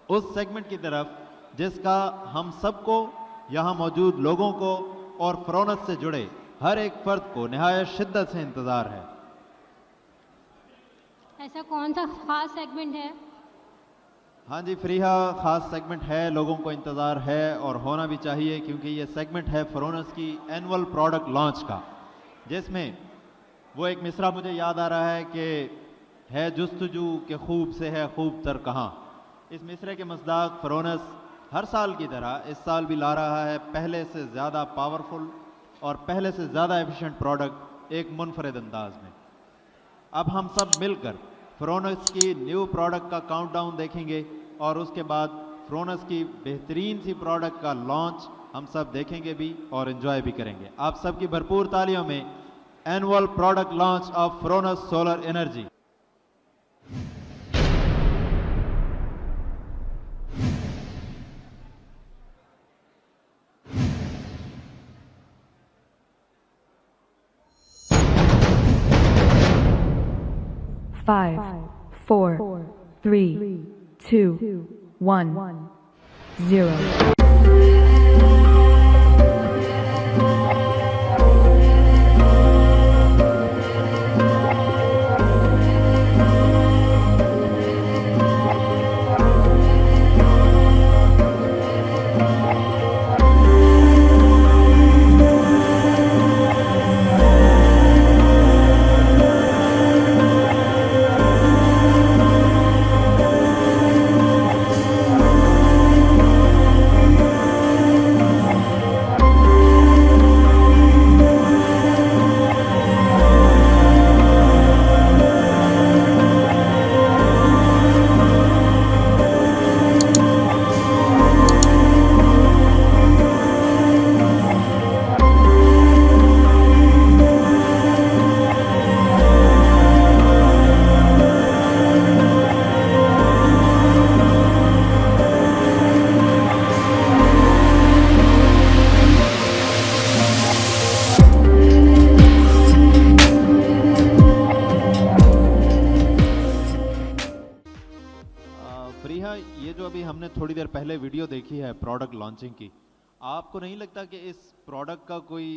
उस सेगमेंट की तरफ जिसका हम सबको, यहाँ मौजूद लोगों को और फ्रोनस से जुड़े हर एक फर्द को निहायत शिद्दत से इंतज़ार है। ऐसा कौन सा खास सेगमेंट है? हाँ जी फ्रीहा, ख़ास सेगमेंट है, लोगों को इंतज़ार है और होना भी चाहिए, क्योंकि ये सेगमेंट है फ्रोनस की एनुअल प्रोडक्ट लॉन्च का, जिसमें वो एक मिसरा मुझे याद आ रहा है कि है जुस्तजू के खूब से है खूब तर कहाँ। इस मिसरे के मज़दाक फ्रोनस हर साल की तरह इस साल भी ला रहा है पहले से ज़्यादा पावरफुल और पहले से ज़्यादा एफिशिएंट प्रोडक्ट एक मुनफरद अंदाज में। अब हम सब मिलकर फ्रोनस की न्यू प्रोडक्ट का काउंटडाउन देखेंगे और उसके बाद फ्रोनस की बेहतरीन सी प्रोडक्ट का लॉन्च हम सब देखेंगे भी और एंजॉय भी करेंगे। आप सबकी भरपूर तालियों में annual product launch of Fronus solar energy. Five, four, three, two, one, zero. Fariha, ये जो अभी हमने थोड़ी देर पहले वीडियो देखी है प्रोडक्ट लॉन्चिंग की, आपको नहीं लगता कि इस प्रोडक्ट का कोई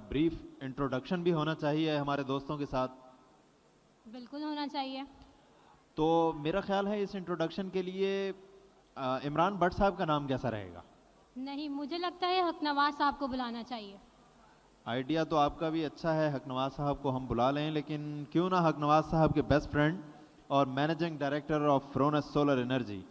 ब्रीफ इंट्रोडक्शन भी होना चाहिए हमारे दोस्तों के साथ? बिल्कुल होना चाहिए। तो मेरा ख्याल है इस इंट्रोडक्शन के लिए इमरान भट्ट साहब का नाम कैसा रहेगा? नहीं, मुझे लगता है हकनवाज साहब को बुलाना चाहिए। आइडिया तो आपका भी अच्छा है, हकनवाज साहब को हम बुला लें, लेकिन क्यों ना हकनवाज साहब के बेस्ट फ्रेंड और managing director of Fronus solar energy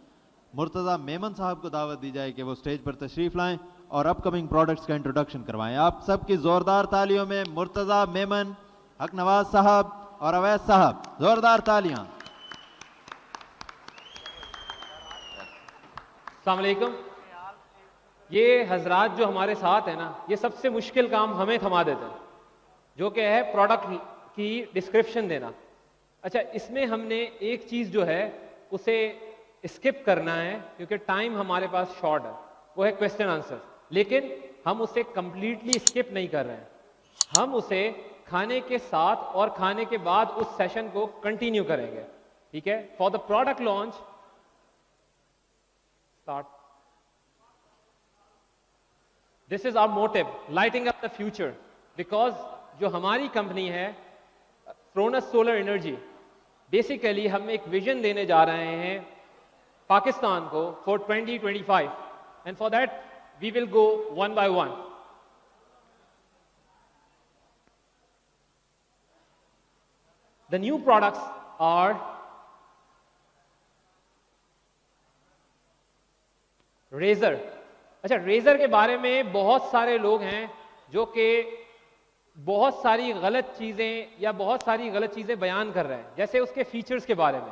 Murtaza Memon साहब को दावत दी जाए कि वो स्टेज पर तशरीफ़ लाएं और अपकमिंग प्रोडक्ट्स का इंट्रोडक्शन करवाएं। आप सबकी ज़ोरदार तालियों में मुर्तज़ा मेमन, हकनवाज साहब और अवैस साहब, ज़ोरदार तालियां। अस्सलाम वालेकुम। ये हजरात जो हमारे साथ है ना, ये सबसे मुश्किल काम हमें थमा देते हैं, जो कि है प्रोडक्ट की डिस्क्रिप्शन देना। अच्छा, इसमें हमने एक चीज़ जो है उसे स्किप करना है क्योंकि टाइम हमारे पास शॉर्ट है, वो है क्वेश्चन आंसर। लेकिन हम उसे कंप्लीटली स्किप नहीं कर रहे हैं, हम उसे खाने के साथ और खाने के बाद उस सेशन को कंटिन्यू करेंगे। ठीक है? For the product launch start. This is our motive, lighting up the future, because जो हमारी कंपनी है फ्रोनस सोलर एनर्जी, बेसिकली हम एक विजन देने जा रहे हैं पाकिस्तान को for 2025, and for that we will go one by one. The new products are razor. अच्छा, रेजर के बारे में बहुत सारे लोग हैं जो कि बहुत सारी गलत चीजें या बहुत सारी गलत चीजें बयान कर रहे हैं, जैसे उसके फीचर्स के बारे में।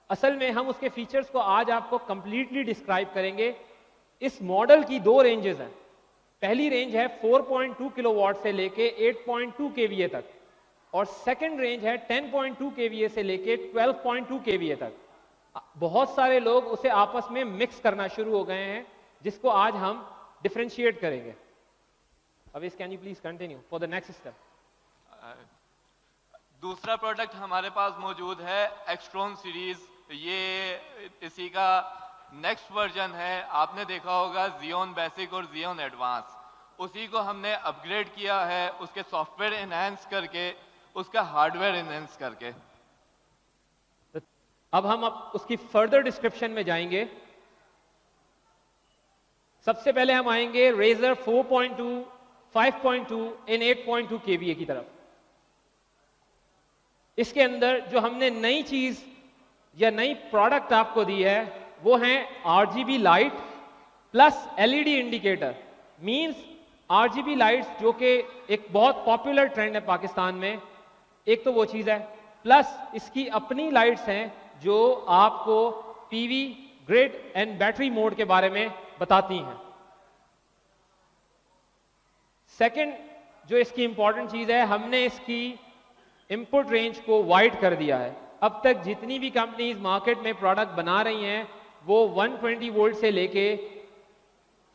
असल में हम उसके फीचर्स को आज आपको कंप्लीटली डिस्क्राइब करेंगे। इस मॉडल की दो रेंजेस हैं। पहली रेंज है 4.2 किलोवाट से लेके 8.2 केवीए तक, और सेकंड रेंज है 10.2 केवीए से लेके 12.2 केवीए तक। बहुत सारे लोग उसे आपस में मिक्स करना शुरू हो गए हैं, जिसको आज हम डिफरेंशिएट करेंगे। Avesh, can you please continue for the next step? दूसरा प्रोडक्ट हमारे पास मौजूद है एक्सट्रॉन सीरीज। ये इसी का नेक्स्ट वर्जन है, आपने देखा होगा Xeon बेसिक और Xeon एडवांस, उसी को हमने अपग्रेड किया है, उसके सॉफ्टवेयर इनहेंस करके, उसका हार्डवेयर इनहेंस करके। अब हम उसकी फर्दर डिस्क्रिप्शन में जाएंगे। सबसे पहले हम आएंगे Razer 4.2, 5.2 इन 8.2 kVA की तरफ। इसके अंदर जो हमने नई चीज या नई प्रोडक्ट आपको दी है वो है RGB light plus LED indicator. Means RGB lights जो कि एक बहुत पॉपुलर ट्रेंड है पाकिस्तान में, एक तो वो चीज है, प्लस इसकी अपनी लाइट्स हैं जो आपको PV, grid and battery mode के बारे में बताती हैं। सेकंड जो इसकी इंपॉर्टेंट चीज है, हमने इसकी इनपुट रेंज को वाइड कर दिया है। अब तक जितनी भी कंपनीज मार्केट में प्रोडक्ट बना रही हैं वो 120 वोल्ट से लेके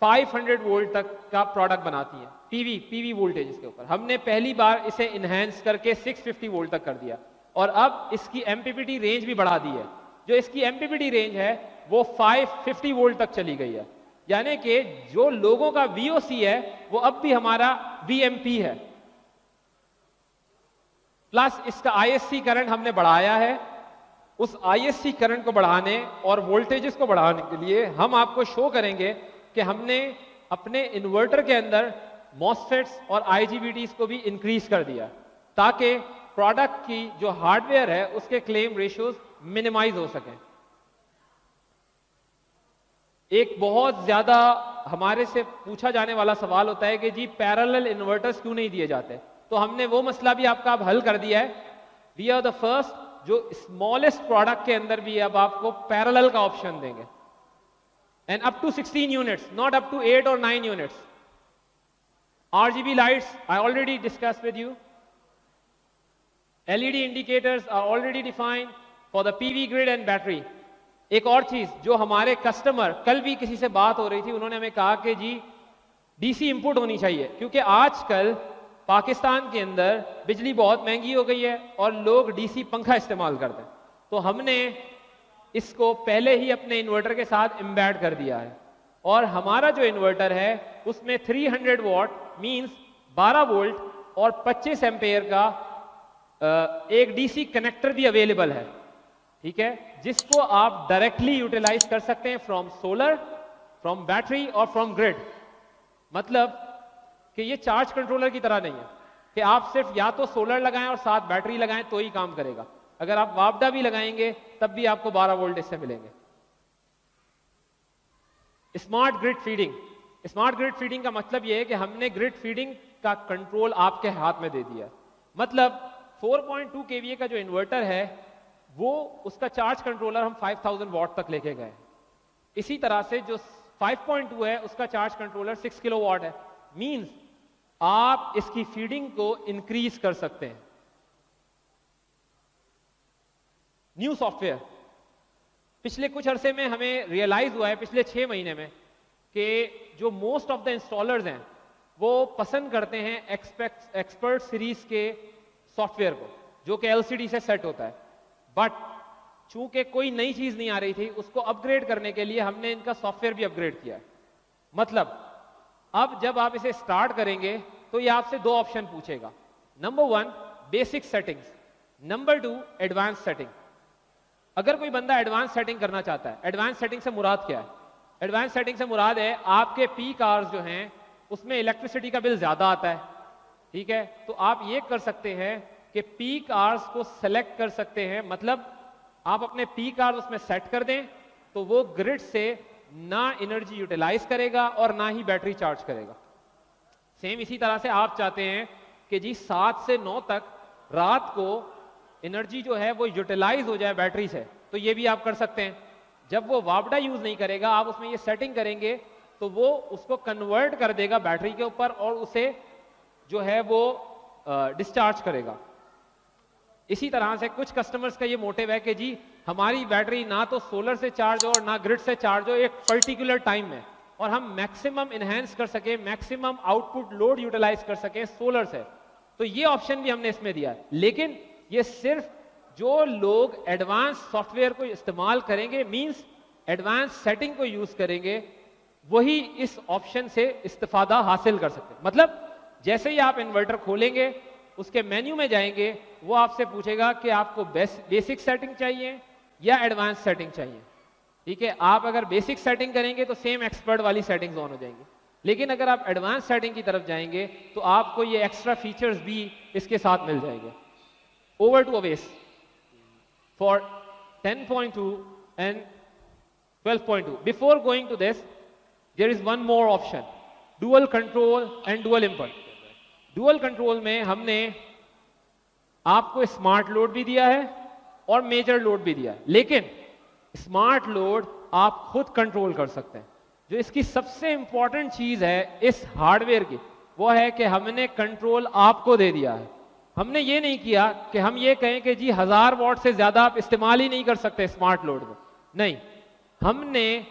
500 वोल्ट तक का प्रोडक्ट बनाती हैं, पीवी वोल्टेज के ऊपर। हमने पहली बार इसे इनहेंस करके 650 वोल्ट तक कर दिया और अब इसकी MPPT रेंज भी बढ़ा दी है। जो इसकी MPPT रेंज है वो 550 वोल्ट तक चली गई है, यानी कि जो लोगों का VOC है वो अब भी हमारा VMP है। प्लस इसका ISC करंट हमने बढ़ाया है। उस ISC करंट को बढ़ाने और वोल्टेजेस को बढ़ाने के लिए हम आपको शो करेंगे कि हमने अपने इन्वर्टर के अंदर MOSFETs और IGBTs को भी इंक्रीज कर दिया ताकि प्रोडक्ट की जो हार्डवेयर है उसके क्लेम रेशियोज मिनिमाइज हो सकें। एक बहुत ज्यादा हमारे से पूछा जाने वाला सवाल होता है कि जी पैरेलल इन्वर्टर्स क्यों नहीं दिए जाते, तो हमने वो मसला भी आपका अब हल कर दिया है। वी आर द फर्स्ट जो स्मॉलेस्ट प्रोडक्ट के अंदर भी अब आपको पैरेलल का ऑप्शन देंगे, and up to 16 units, not up to 8 और 9 units. RGB lights I already discuss with you. LED indicators are already defined for the PV grid and battery। एक और चीज जो हमारे कस्टमर, कल भी किसी से बात हो रही थी, उन्होंने हमें कहा कि जी DC इनपुट होनी चाहिए क्योंकि आजकल पाकिस्तान के अंदर बिजली बहुत महंगी हो गई है और लोग DC पंखा इस्तेमाल करते हैं। तो हमने इसको पहले ही अपने इन्वर्टर के साथ एम्बेड कर दिया है और हमारा जो इन्वर्टर है उसमें 300 वॉट मींस 12 वोल्ट और 25 एम्पेयर का एक DC कनेक्टर भी अवेलेबल है, ठीक है, जिसको आप डायरेक्टली यूटिलाइज कर सकते हैं फ्रॉम सोलर, फ्रॉम बैटरी और फ्रॉम ग्रिड। मतलब कि ये चार्ज कंट्रोलर की तरह नहीं है कि आप सिर्फ या तो सोलर लगाएं और साथ बैटरी लगाएं तो ही काम करेगा। अगर आप वापडा भी लगाएंगे तब भी आपको 12 वोल्ट इससे मिलेंगे। Smart grid feeding. Smart grid feeding का मतलब यह है कि हमने ग्रिड फीडिंग का कंट्रोल आपके हाथ में दे दिया। मतलब 4.2 kVA का जो इन्वर्टर है वो उसका चार्ज कंट्रोलर हम 5000 वॉट तक लेके गए। इसी तरह से जो 5.2 है उसका चार्ज कंट्रोलर 6 किलोवाट है। मींस आप इसकी फीडिंग को इंक्रीज कर सकते हैं। न्यू सॉफ्टवेयर पिछले कुछ अरसे में हमें रियलाइज हुआ है, पिछले 6 महीने में, कि जो मोस्ट ऑफ द इंस्टॉलर्स हैं वो पसंद करते हैं एक्सपर्ट सीरीज के सॉफ्टवेयर को जो कि LCD से सेट होता है। बट चूंकि कोई नई चीज नहीं आ रही थी उसको अपग्रेड करने के लिए हमने इनका सॉफ्टवेयर भी अपग्रेड किया है। मतलब अब जब आप इसे स्टार्ट करेंगे तो ये आपसे 2 ऑप्शन पूछेगा। Number 1 basic settings, number 2 advance setting. अगर कोई बंदा एडवांस सेटिंग करना चाहता है, एडवांस सेटिंग से मुराद क्या है? एडवांस सेटिंग से मुराद है आपके पीक आवर्स जो हैं उसमें इलेक्ट्रिसिटी का बिल ज्यादा आता है, ठीक है, तो आप ये कर सकते हैं कि पीक आवर्स को सेलेक्ट कर सकते हैं। मतलब आप अपने पीक आवर्स उसमें सेट कर दें तो वो ग्रिड से ना एनर्जी यूटिलाइज करेगा और ना ही बैटरी चार्ज करेगा। सेम इसी तरह से आप चाहते हैं कि जी 7 से 9 तक रात को एनर्जी जो है वो यूटिलाइज हो जाए बैटरी से, तो ये भी आप कर सकते हैं। जब वो वापडा यूज नहीं करेगा आप उसमें ये सेटिंग करेंगे तो वो उसको कन्वर्ट कर देगा बैटरी के ऊपर और उसे जो है वो डिस्चार्ज करेगा। इसी तरह से कुछ कस्टमर्स का ये मोटिव है कि जी हमारी बैटरी ना तो सोलर से चार्ज हो और ना ग्रिड से चार्ज हो एक पर्टिकुलर टाइम में, और हम मैक्सिमम इनहेंस कर सके, मैक्सिमम आउटपुट लोड यूटिलाइज कर सके सोलर से। तो ये ऑप्शन भी हमने इसमें दिया है। लेकिन ये सिर्फ जो लोग एडवांस सॉफ्टवेयर को इस्तेमाल करेंगे, मींस एडवांस सेटिंग को यूज करेंगे वही इस ऑप्शन से इस्तिफादा हासिल कर सकते हैं। मतलब जैसे ही आप इन्वर्टर खोलेंगे, उसके मेन्यू में जाएंगे, वो आपसे पूछेगा कि आपको बेसिक सेटिंग चाहिए या एडवांस सेटिंग चाहिए। ठीक है, आप अगर बेसिक सेटिंग करेंगे तो सेम एक्सपर्ट वाली सेटिंग्स ऑन हो जाएंगी, लेकिन अगर आप एडवांस सेटिंग की तरफ जाएंगे तो आपको ये एक्स्ट्रा फीचर्स भी इसके साथ मिल जाएंगे। ओवर टू अवेस for 10.2 and 12.2. Before going to this, there is one more option, dual control and dual input. Dual control में हमने आपको स्मार्ट लोड भी दिया है और मेजर लोड भी दिया है, लेकिन स्मार्ट लोड आप खुद कंट्रोल कर सकते हैं। जो इसकी सबसे इंपॉर्टेंट चीज है इस हार्डवेयर की, वो है कि हमने कंट्रोल आपको दे दिया है। हमने ये नहीं किया कि हम ये कहें कि जी 1000 वॉट से ज्यादा आप इस्तेमाल ही नहीं कर सकते स्मार्ट लोड में, नहीं, हमने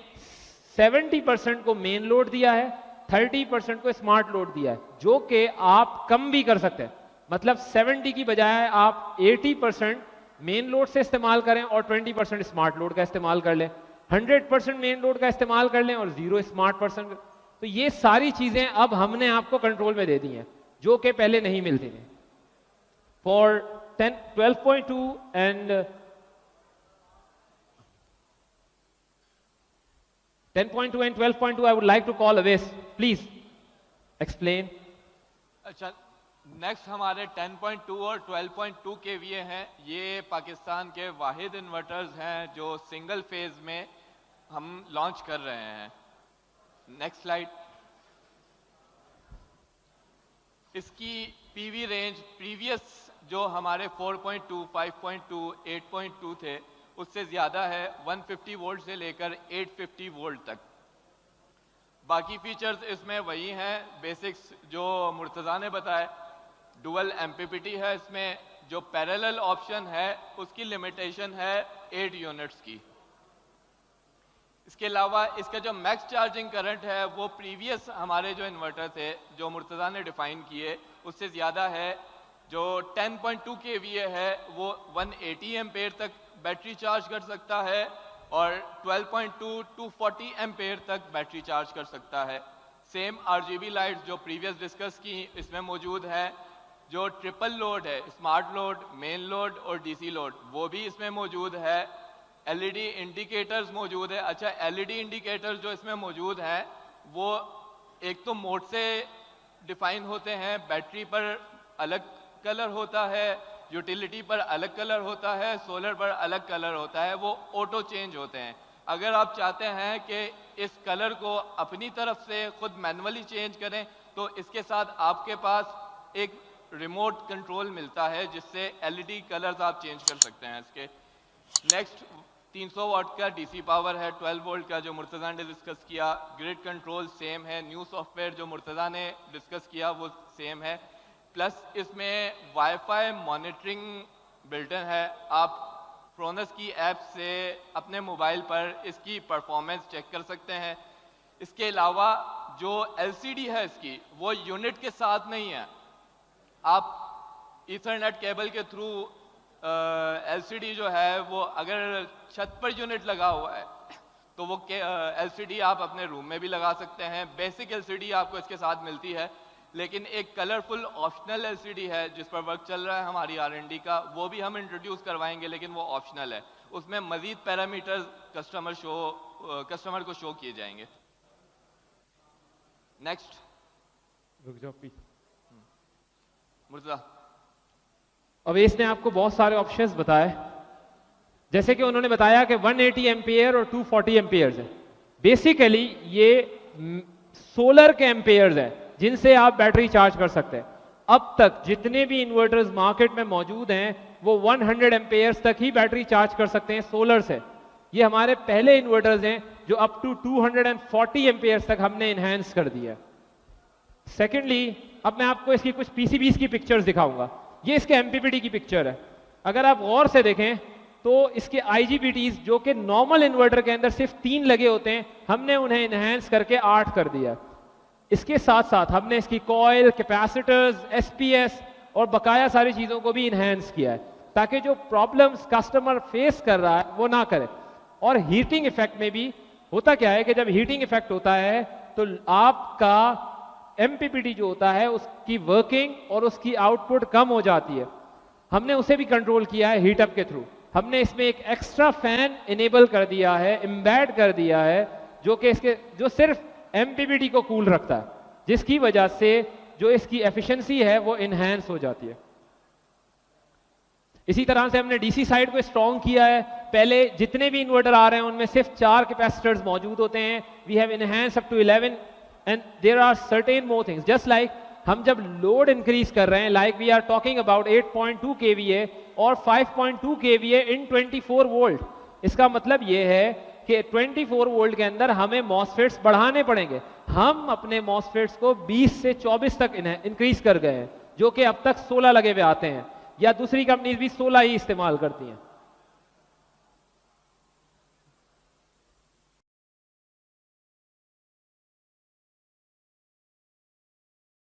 70% को मेन लोड दिया है, 30% को स्मार्ट लोड दिया है, जो कि आप कम भी कर सकते हैं। मतलब 70 की बजाय आप 80% मेन लोड से इस्तेमाल करें और 20% स्मार्ट लोड का इस्तेमाल कर लें, 100% मेन लोड का इस्तेमाल कर लें और 0 स्मार्ट पर्सन। तो ये सारी चीजें अब हमने आपको कंट्रोल में दे दी हैं, जो कि पहले नहीं मिलती थी। For 12.2 and 10.2 and 12.2, I would like to call Aves. Please explain. अच्छा, नेक्स्ट हमारे 10.2 और 12.2 केवीए हैं। ये पाकिस्तान के वाहिद इन्वर्टर्स हैं जो सिंगल फेज में हम लॉन्च कर रहे हैं। Next slide. इसकी पीवी रेंज प्रीवियस जो हमारे 4.2, 5.2, 8.2 थे उससे ज़्यादा है, 150 वोल्ट से लेकर 850 वोल्ट तक। बाकी फीचर्स इसमें वही हैं, बेसिक्स जो मुर्तज़ा ने बताए। डुअल एमपीपीटी है इसमें, जो पैरेलल ऑप्शन है उसकी लिमिटेशन है 8 यूनिट्स की। इसके अलावा इसका जो मैक्स चार्जिंग करंट है वो प्रीवियस हमारे जो इन्वर्टर थे जो मुर्तज़ा ने डिफाइन किए उससे ज़्यादा है। जो 10.2 केवीए है वो 180 एम्पेयर तक बैटरी चार्ज कर सकता है और 12.2 240 एम्पेयर तक बैटरी चार्ज कर सकता है। सेम आरजीबी लाइट्स जो प्रीवियस डिस्कस की इसमें मौजूद है। जो ट्रिपल लोड है, स्मार्ट लोड, मेन लोड और डीसी लोड, वो भी इसमें मौजूद है। एलईडी इंडिकेटर्स मौजूद है। अच्छा, एलईडी इंडिकेटर्स जो इसमें मौजूद हैं वो एक तो मोड से डिफाइन होते हैं, बैटरी पर अलग कलर होता है, यूटिलिटी पर अलग कलर होता है, सोलर पर अलग कलर होता है, वो ऑटो चेंज होते हैं। अगर आप चाहते हैं कि इस कलर को अपनी तरफ से खुद मैनुअली चेंज करें तो इसके साथ आपके पास एक रिमोट कंट्रोल मिलता है जिससे एलईडी कलर्स आप चेंज कर सकते हैं इसके। नेक्स्ट 300 वाट का डीसी पावर है, 12 वोल्ट का जो मुर्तज़ा ने डिस्कस किया। ग्रिड कंट्रोल सेम है, न्यू सॉफ्टवेयर जो मुर्तज़ा ने डिस्कस किया वो सेम है। प्लस इसमें वाईफाई मॉनिटरिंग बिल्टन है। आप फ्रोनस की ऐप से अपने मोबाइल पर इसकी परफॉर्मेंस चेक कर सकते हैं। इसके अलावा जो एलसीडी है इसकी वो यूनिट के साथ नहीं है, आप ईथरनेट केबल के थ्रू एलसीडी जो है वो अगर छत पर यूनिट लगा हुआ है तो वो एलसीडी आप अपने रूम में भी लगा सकते हैं। बेसिक एलसीडी आपको इसके साथ मिलती है, लेकिन एक कलरफुल ऑप्शनल एलसीडी है जिस पर वर्क चल रहा है हमारी आरएनडी का, वो भी हम इंट्रोड्यूस करवाएंगे, लेकिन वो ऑप्शनल है। उसमें मजीद पैरामीटर्स कस्टमर को शो किए जाएंगे। नेक्स्ट मुर्तज़ा। अवेस ने आपको बहुत सारे ऑप्शंस बताए, जैसे कि उन्होंने बताया कि 180 एम्पियर और 240 एम्पियर्स है। बेसिकली ये सोलर के एम्पियर्स है जिनसे आप बैटरी चार्ज कर सकते हैं। अब तक जितने भी इन्वर्टर्स मार्केट में मौजूद हैं वो 100 एम्पियर्स तक ही बैटरी चार्ज कर सकते हैं सोलर से। ये हमारे पहले इन्वर्टर्स हैं जो अप टू 240 एम्पियर्स तक हमने इनहेंस कर दिया। सेकेंडली, अब मैं आपको इसकी कुछ पीसीबीज की पिक्चर्स दिखाऊंगा। ये इसके एमपीपीटी की पिक्चर है। अगर आप गौर से देखें तो इसके आईजीबीटीज जो कि नॉर्मल इन्वर्टर के अंदर सिर्फ 3 लगे होते हैं, हमने उन्हें इनहेंस करके 8 कर दिया। इसके साथ साथ हमने इसकी कॉइल, कैपेसिटर्स, एसपीएस और बकाया सारी चीज़ों को भी इनहेंस किया है ताकि जो प्रॉब्लम्स कस्टमर फेस कर रहा है वो ना करे। और हीटिंग इफेक्ट में भी होता क्या है कि जब हीटिंग इफेक्ट होता है तो आपका MPPT जो होता है उसकी वर्किंग और उसकी आउटपुट कम हो जाती है। हमने उसे भी कंट्रोल किया है हीट अप के थ्रू। हमने इसमें एक एक्स्ट्रा फैन इनेबल कर दिया है, एम्बेड कर दिया है, जो सिर्फ MPPT को कूल रखता है, जिसकी वजह से जो इसकी एफिशिएंसी है वो इनहेंस हो जाती है। इसी तरह से हमने DC साइड को स्ट्रॉन्ग किया है। पहले जितने भी इन्वर्टर आ रहे हैं उनमें सिर्फ 4 कैपेसिटर्स मौजूद होते हैं। We have enhance up to 11 and there are certain more things just like हम जब लोड इंक्रीज कर रहे हैं, like we are talking about 8.2 kVA और 5.2 kVA इन 24 वोल्ट। इसका मतलब ये है कि 24 वोल्ट के अंदर हमें मॉसफेट्स बढ़ाने पड़ेंगे। हम अपने मॉसफेट्स को 20 से 24 तक इंक्रीज कर गए हैं, जो कि अब तक 16 लगे हुए आते हैं, या दूसरी कंपनीज भी 16 ही इस्तेमाल करती हैं।